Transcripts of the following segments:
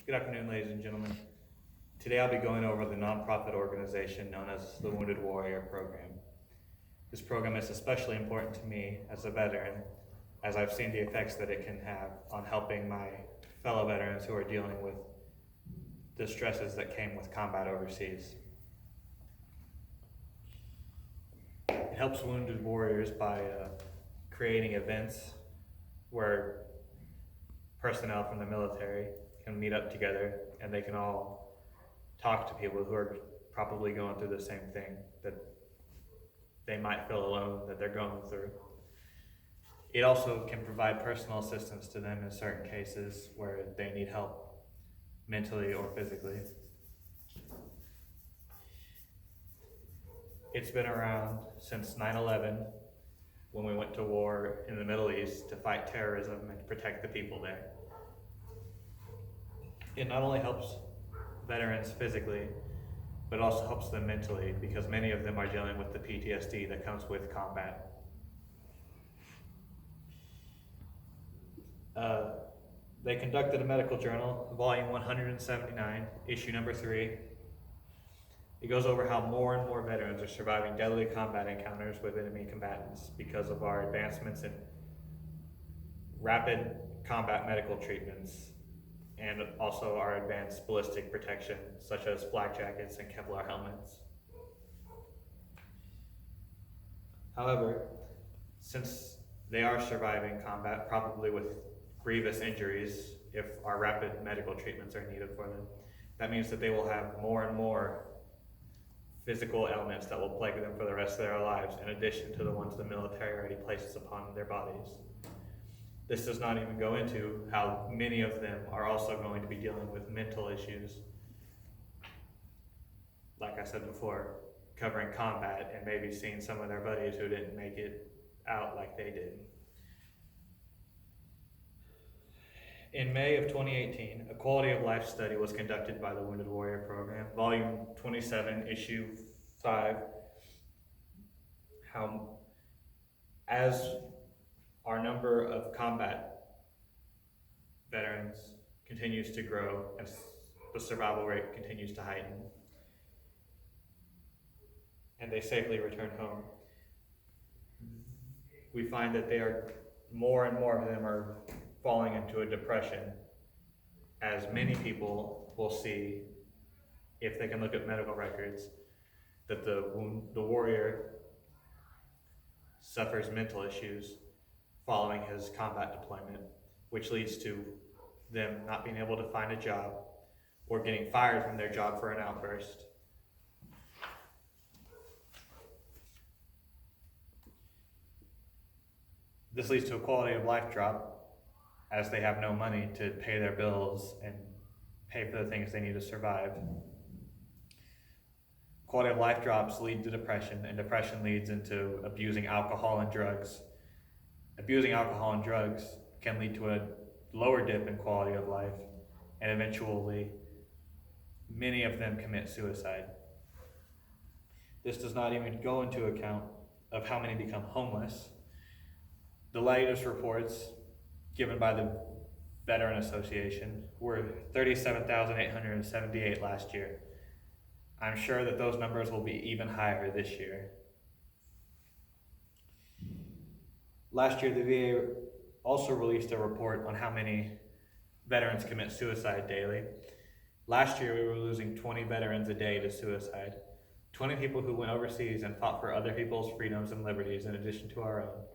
Good afternoon, ladies and gentlemen. Today I'll be going over the nonprofit organization known as the Wounded Warrior Program. This program is especially important to me as a veteran, as I've seen the effects that it can have on helping my fellow veterans who are dealing with the stresses that came with combat overseas. It helps wounded warriors by creating events where personnel from the military can meet up together and they can all talk to people who are probably going through the same thing that they might feel alone that they're going through. It also can provide personal assistance to them in certain cases where they need help mentally or physically. It's been around since 9/11, when we went to war in the Middle East to fight terrorism and to protect the people there. It not only helps veterans physically, but also helps them mentally, because many of them are dealing with the PTSD that comes with combat. They conducted a medical journal, volume 179, issue number 3. It goes over how more and more veterans are surviving deadly combat encounters with enemy combatants because of our advancements in rapid combat medical treatments and also our advanced ballistic protection, such as flak jackets and Kevlar helmets. However, since they are surviving combat, probably with grievous injuries, if our rapid medical treatments are needed for them, that means that they will have more and more physical ailments that will plague them for the rest of their lives, in addition to the ones the military already places upon their bodies. This does not even go into how many of them are also going to be dealing with mental issues, like I said before, covering combat and maybe seeing some of their buddies who didn't make it out like they did. In May of 2018, a quality of life study was conducted by the Wounded Warrior Program, volume 27, issue 5, how as our number of combat veterans continues to grow, as the survival rate continues to heighten, and they safely return home, we find that more and more of them are falling into a depression, as many people will see, if they can look at medical records, that the warrior suffers mental issues following his combat deployment, which leads to them not being able to find a job or getting fired from their job for an outburst. This leads to a quality of life drop, as they have no money to pay their bills and pay for the things they need to survive. Quality of life drops lead to depression, and depression leads into abusing alcohol and drugs. Abusing alcohol and drugs can lead to a lower dip in quality of life, and eventually many of them commit suicide. This does not even go into account of how many become homeless. The latest reports given by the Veteran Association were 37,878 last year. I'm sure that those numbers will be even higher this year. Last year, the VA also released a report on how many veterans commit suicide daily. Last year, we were losing 20 veterans a day to suicide. 20 people who went overseas and fought for other people's freedoms and liberties in addition to our own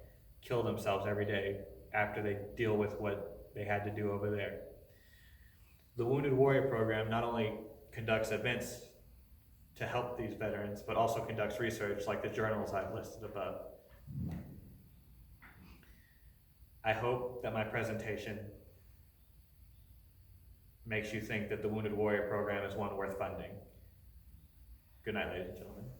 kill themselves every day after they deal with what they had to do over there. The Wounded Warrior Program not only conducts events to help these veterans, but also conducts research like the journals I've listed above. I hope that my presentation makes you think that the Wounded Warrior Program is one worth funding. Good night, ladies and gentlemen.